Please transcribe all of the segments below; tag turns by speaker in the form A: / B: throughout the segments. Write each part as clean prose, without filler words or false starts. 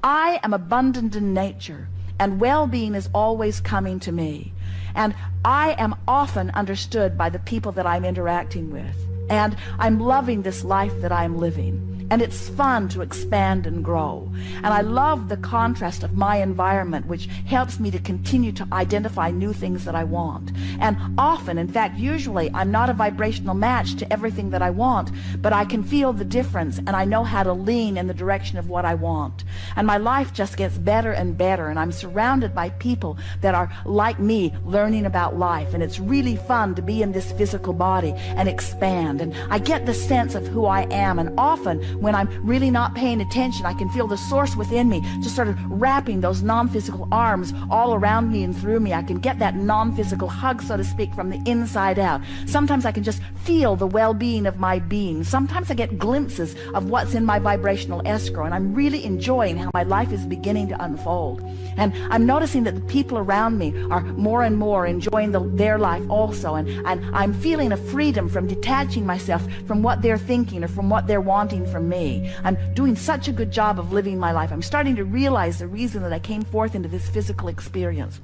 A: I am abundant in nature, and well-being is always coming to me. And I am often understood by the people that I'm interacting with. And I'm loving this life that I'm living. And it's fun to expand and grow. And I love the contrast of my environment, which helps me to continue to identify new things that I want. And often, in fact, usually, I'm not a vibrational match to everything that I want, but I can feel the difference, and I know how to lean in the direction of what I want. And my life just gets better and better, and I'm surrounded by people that are like me, learning about life. And it's really fun to be in this physical body and expand. And I get the sense of who I am, and often, when I'm really not paying attention, I can feel the source within me just sort of wrapping those non-physical arms all around me and through me. I can get that non-physical hug, so to speak, from the inside out. Sometimes I can just feel the well-being of my being. Sometimes I get glimpses of what's in my vibrational escrow, and I'm really enjoying how my life is beginning to unfold. And I'm noticing that the people around me are more and more enjoying their life also, and I'm feeling a freedom from detaching myself from what they're thinking or from what they're wanting from me. I'm doing such a good job of living my life. I'm starting to realize the reason that I came forth into this physical experience.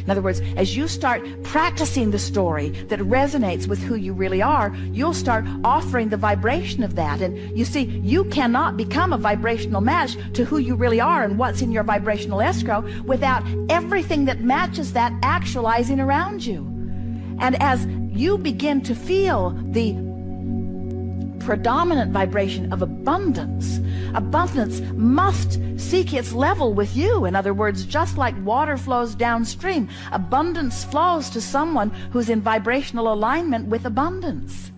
A: In other words, as you start practicing the story that resonates with who you really are, you'll start offering the vibration of that. And you see, you cannot become a vibrational match to who you really are and what's in your vibrational escrow without everything that matches that actualizing around you. And as you begin to feel the predominant vibration of abundance, abundance must seek its level with you. In other words, just like water flows downstream, abundance flows to someone who's in vibrational alignment with abundance.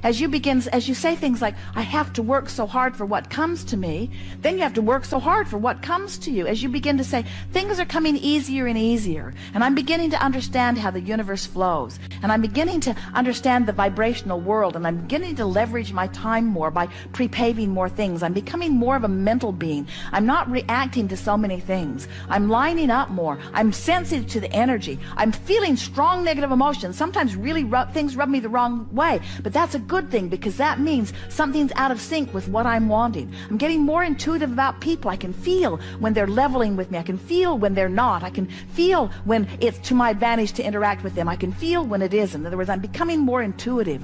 A: As you say things like, I have to work so hard for what comes to me, then you have to work so hard for what comes to you. As you begin to say, things are coming easier and easier, and I'm beginning to understand how the universe flows, and I'm beginning to understand the vibrational world, and I'm beginning to leverage my time more by pre-paving more things. I'm becoming more of a mental being. I'm not reacting to so many things. I'm lining up more. I'm sensitive to the energy. I'm feeling strong negative emotions. Sometimes really things rub me the wrong way, but that's a good thing, because that means something's out of sync with what I'm wanting. I'm getting more intuitive about people. I can feel when they're leveling with me. I can feel when they're not. I can feel when it's to my advantage to interact with them. I can feel when it isn't. In other words, I'm becoming more intuitive.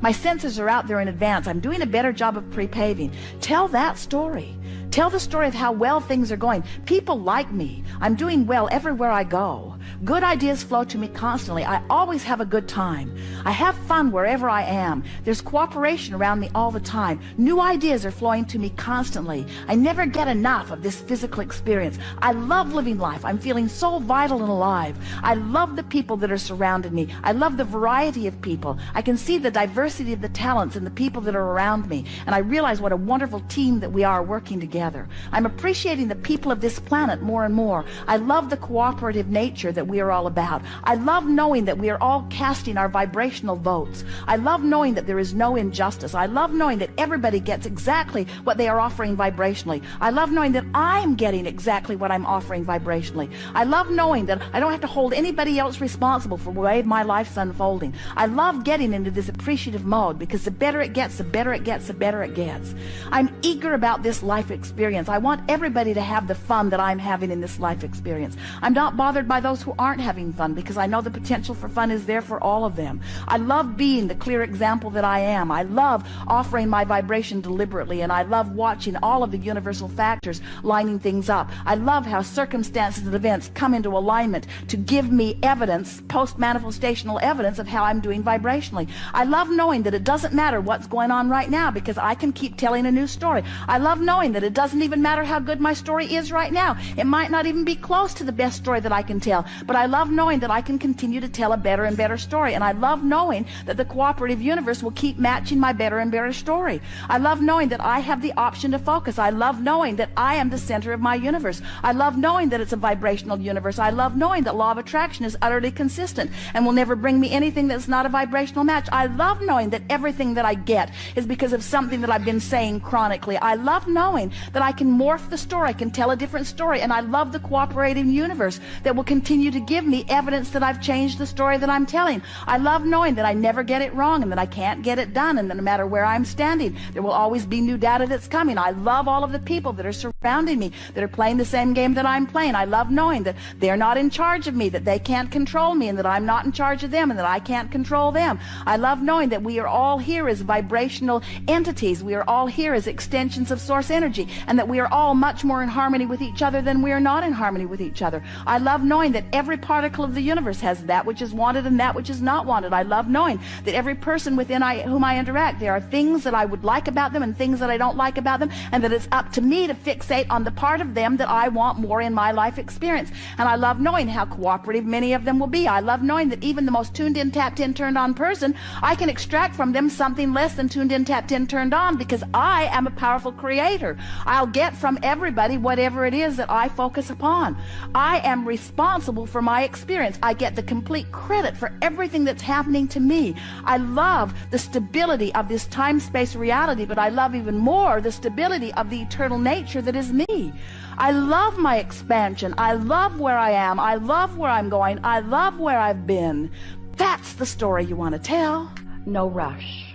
A: My senses are out there in advance. I'm doing a better job of pre-paving. Tell that story. Tell the story of how well things are going. People like me. I'm doing well everywhere I go. Good ideas flow to me constantly. I always have a good time. I have fun wherever I am. There's cooperation around me all the time. New ideas are flowing to me constantly. I never get enough of this physical experience. I love living life. I'm feeling so vital and alive. I love the people that are surrounding me. I love the variety of people. I can see the diversity of the talents and the people that are around me. And I realize what a wonderful team that we are working together. I'm appreciating the people of this planet more and more. I love the cooperative nature that we are all about. I love knowing that we are all casting our vibrational votes. I love knowing that there is no injustice. I love knowing that everybody gets exactly what they are offering vibrationally. I love knowing that I'm getting exactly what I'm offering vibrationally. I love knowing that I don't have to hold anybody else responsible for the way my life's unfolding. I love getting into this appreciative mode, because the better it gets, the better it gets, the better it gets. I'm eager about this life experience. I want everybody to have the fun that I'm having in this life experience. I'm not bothered by those who aren't having fun, because I know the potential for fun is there for all of them. I love being the clear example that I am. I love offering my vibration deliberately, and I love watching all of the universal factors lining things up. I love how circumstances and events come into alignment to give me evidence, post-manifestational evidence of how I'm doing vibrationally. I love knowing that it doesn't matter what's going on right now, because I can keep telling a new story. I love knowing that it doesn't even matter how good my story is right now. It might not even be close to the best story that I can tell, but I love knowing that I can continue to tell a better and better story. And I love knowing that the cooperative universe will keep matching my better and better story. I love knowing that I have the option to focus. I love knowing that I am the center of my universe. I love knowing that it's a vibrational universe. I love knowing that law of attraction is utterly consistent and will never bring me anything that's not a vibrational match. I love knowing that everything that I get is because of something that I've been saying chronically. I love knowing that I can morph the story, I can tell a different story. And I love the cooperating universe that will continue to give me evidence that I've changed the story that I'm telling. I love knowing that I never get it wrong and that I can't get it done, and that no matter where I'm standing, there will always be new data that's coming. I love all of the people that are surrounding me that are playing the same game that I'm playing. I love knowing that they're not in charge of me, that they can't control me, and that I'm not in charge of them, and that I can't control them. I love knowing that we are all here as vibrational entities. We are all here as extensions of source energy, and that we are all much more in harmony with each other than we are not in harmony with each other. I love knowing that every particle of the universe has that which is wanted and that which is not wanted. I love knowing that every person within whom I interact, there are things that I would like about them and things that I don't like about them, and that it's up to me to fixate on the part of them that I want more in my life experience. And I love knowing how cooperative many of them will be. I love knowing that even the most tuned in, tapped in, turned on person, I can extract from them something less than tuned in, tapped in, turned on, because I am a powerful creator. I'll get from everybody whatever it is that I focus upon. I am responsible for my experience. I get the complete credit for everything that's happening to me. I love the stability of this time-space reality, but I love even more the stability of the eternal nature that is me. I love my expansion. I love where I am. I love where I'm going. I love where I've been. That's the story you want to tell. No rush.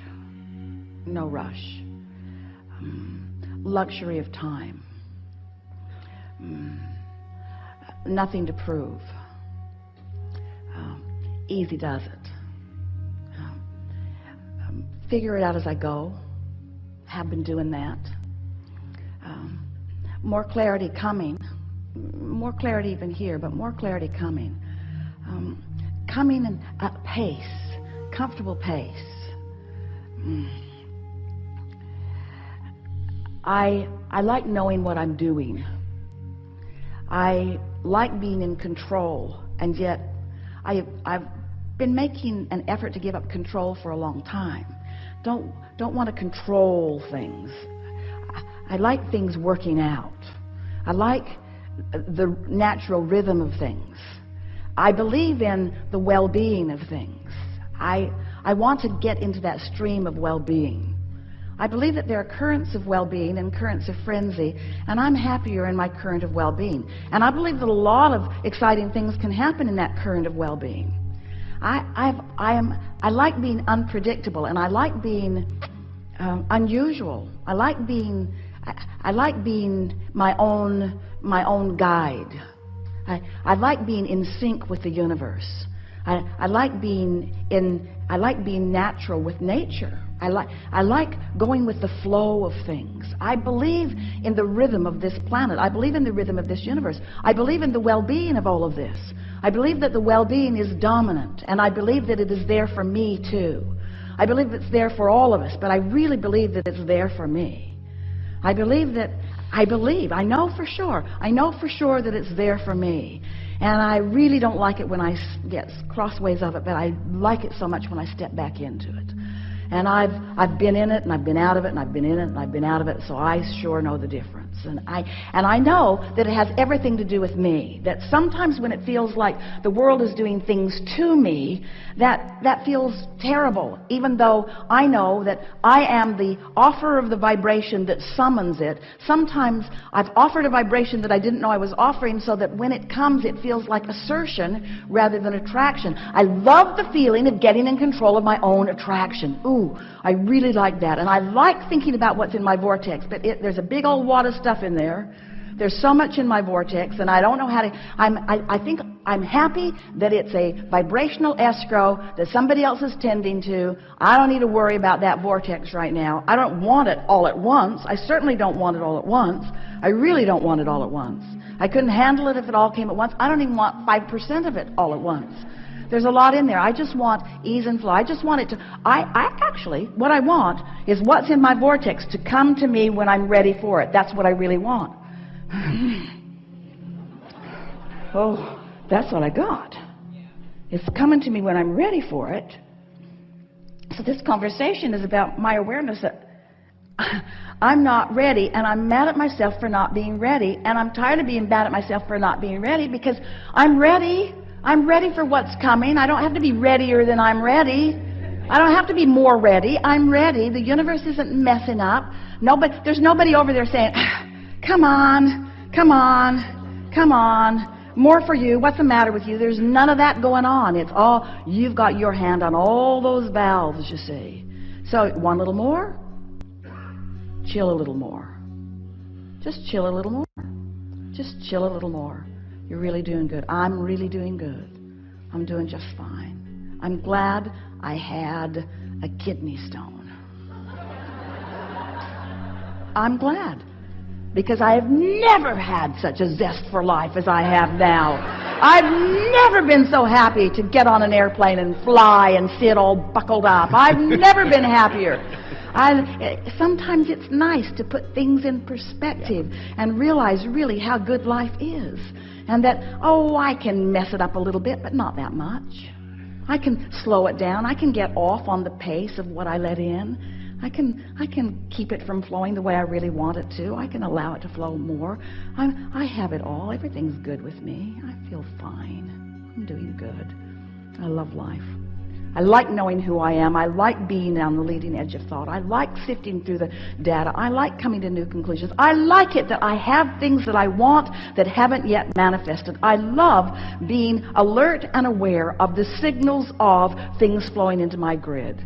A: No rush. Luxury of time. Nothing to prove. Easy does it. Figure it out as I go. Have been doing that. More clarity coming. More clarity even here, but more clarity coming. Coming in a pace, comfortable pace. I like knowing what I'm doing. I like being in control, and yet I've been making an effort to give up control for a long time. Don't want to control things. I like things working out. I like the natural rhythm of things. I believe in the well-being of things. I want to get into that stream of well-being. I believe that there are currents of well-being and currents of frenzy, and I'm happier in my current of well-being. And I believe that a lot of exciting things can happen in that current of well-being. I like being unpredictable, and I like being unusual. I like being my own guide. I like being in sync with the universe. I like being natural with nature. I like going with the flow of things. I believe in the rhythm of this planet. I believe in the rhythm of this universe. I believe in the well-being of all of this. I believe that the well-being is dominant, and I believe that it is there for me too. I believe it's there for all of us, but I really believe that it's there for me. I know for sure that it's there for me. And I really don't like it when I get crossways of it, but I like it so much when I step back into it. And I've been in it, and I've been out of it, and I've been in it, and I've been out of it, so I sure know the difference. And I know that it has everything to do with me. That sometimes when it feels like the world is doing things to me, that feels terrible, even though I know that I am the offerer of the vibration that summons it. Sometimes I've offered a vibration that I didn't know I was offering, so that when it comes, it feels like assertion rather than attraction. I love the feeling of getting in control of my own attraction. Ooh, I really like that. And I like thinking about what's in my vortex, but there's a big old wad of stuff in there. There's so much in my vortex, and I don't know how to. I think I'm happy that it's a vibrational escrow that somebody else is tending to. I don't need to worry about that vortex right now. I don't want it all at once. I certainly don't want it all at once. I really don't want it all at once. I couldn't handle it if it all came at once. I don't even want 5% of it all at once. There's a lot in there. I just want ease and flow. I just want it to, actually, what I want is what's in my vortex to come to me when I'm ready for it. That's what I really want. Oh, that's what I got. It's coming to me when I'm ready for it. So this conversation is about my awareness that I'm not ready, and I'm mad at myself for not being ready, and I'm tired of being mad at myself for not being ready, because I'm ready. I'm ready for what's coming. I don't have to be readier than I'm ready. I don't have to be more ready. I'm ready. The universe isn't messing up. There's nobody over there saying, Come on, come on, come on. More for you. What's the matter with you? There's none of that going on. It's all, you've got your hand on all those valves, you see. So, one little more. Chill a little more. Just chill a little more. Just chill a little more. You're really doing good. I'm really doing good. I'm doing just fine. I'm glad I had a kidney stone. I'm glad. Because I have never had such a zest for life as I have now. I've never been so happy to get on an airplane and fly and sit all buckled up. I've never been happier. Sometimes it's nice to put things in perspective and realize really how good life is. And that, oh, I can mess it up a little bit, but not that much. I can slow it down. I can get off on the pace of what I let in. I can keep it from flowing the way I really want it to. I can allow it to flow more. I have it all. Everything's good with me. I feel fine. I'm doing good. I love life. I like knowing who I am. I like being on the leading edge of thought. I like sifting through the data. I like coming to new conclusions. I like it that I have things that I want that haven't yet manifested. I love being alert and aware of the signals of things flowing into my grid.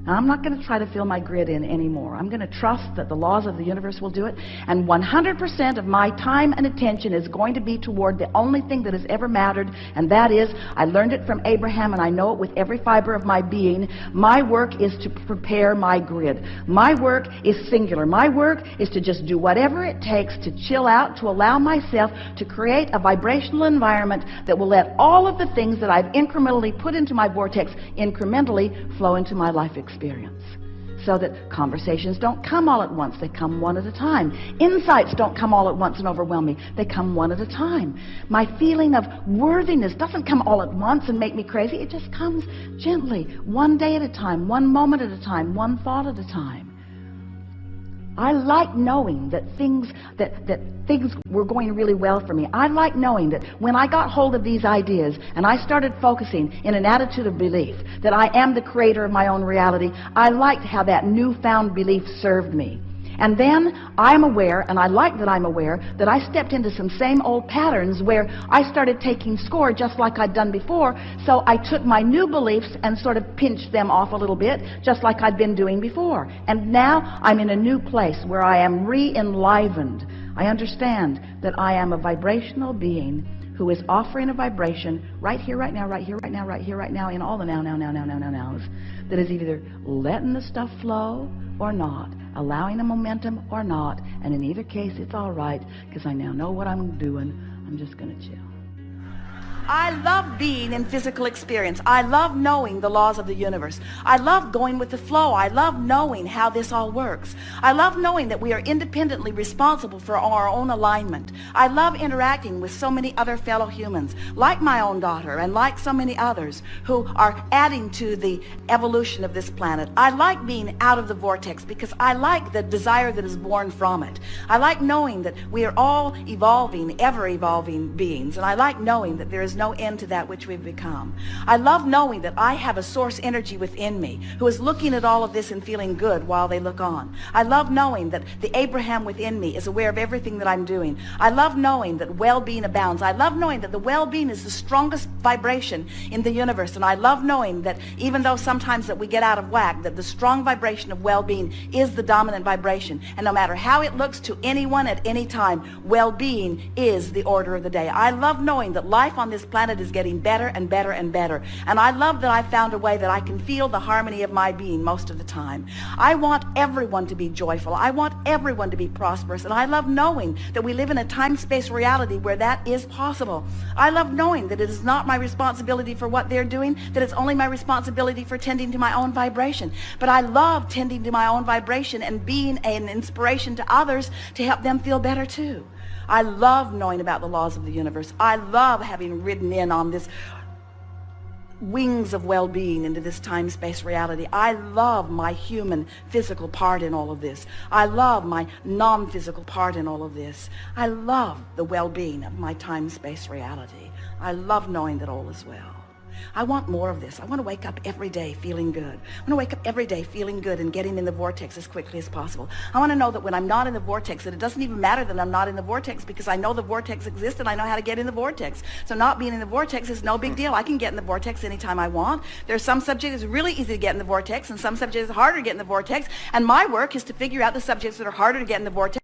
A: Now, I'm not going to try to fill my grid in anymore. I'm going to trust that the laws of the universe will do it. And 100% of my time and attention is going to be toward the only thing that has ever mattered, and that is, I learned it from Abraham, and I know it with every fiber of my being. My work is to prepare my grid. My work is singular. My work is to just do whatever it takes to chill out, to allow myself to create a vibrational environment that will let all of the things that I've incrementally put into my vortex incrementally flow into my life experience. So that conversations don't come all at once, they come one at a time. Insights don't come all at once and overwhelm me, they come one at a time. My feeling of worthiness doesn't come all at once and make me crazy. It just comes gently, one day at a time, one moment at a time, one thought at a time. I like knowing that things were going really well for me. I like knowing that when I got hold of these ideas and I started focusing in an attitude of belief that I am the creator of my own reality, I liked how that newfound belief served me. And then I'm aware, and I like that I'm aware, that I stepped into some same old patterns where I started taking score just like I'd done before. So I took my new beliefs and sort of pinched them off a little bit, just like I'd been doing before. And now I'm in a new place where I am re-enlivened. I understand that I am a vibrational being who is offering a vibration right here, right now, right here, right now, right here, right now, in all the nows, that is either letting the stuff flow or not, allowing a momentum or not, and in either case it's all right, because I now know what I'm doing. I'm just going to chill. I love being in physical experience. I love knowing the laws of the universe. I love going with the flow. I love knowing how this all works. I love knowing that we are independently responsible for our own alignment. I love interacting with so many other fellow humans, like my own daughter and like so many others who are adding to the evolution of this planet. I like being out of the vortex because I like the desire that is born from it. I like knowing that we are all evolving, ever-evolving beings, and I like knowing that there is no end to that which we've become. I love knowing that I have a source energy within me who is looking at all of this and feeling good while they look on. I love knowing that the Abraham within me is aware of everything that I'm doing. I love knowing that well-being abounds. I love knowing that the well-being is the strongest vibration in the universe. And I love knowing that even though sometimes that we get out of whack, that the strong vibration of well-being is the dominant vibration. And no matter how it looks to anyone at any time, well-being is the order of the day. I love knowing that life on this planet is getting better and better and better. And I love that I found a way that I can feel the harmony of my being most of the time. I want everyone to be joyful. I want everyone to be prosperous. And I love knowing that we live in a time-space reality where that is possible. I love knowing that it is not my responsibility for what they're doing, that it's only my responsibility for tending to my own vibration. But I love tending to my own vibration and being an inspiration to others to help them feel better too. I love knowing about the laws of the universe. I love having ridden in on this wings of well-being into this time-space reality. I love my human physical part in all of this. I love my non-physical part in all of this. I love the well-being of my time-space reality. I love knowing that all is well. I want more of this. I want to wake up every day feeling good. I want to wake up every day feeling good and getting in the vortex as quickly as possible. I want to know that when I'm not in the vortex, that it doesn't even matter that I'm not in the vortex, because I know the vortex exists and I know how to get in the vortex. So not being in the vortex is no big deal. I can get in the vortex anytime I want. There's some subjects it's really easy to get in the vortex, and some subjects it's harder to get in the vortex. And my work is to figure out the subjects that are harder to get in the vortex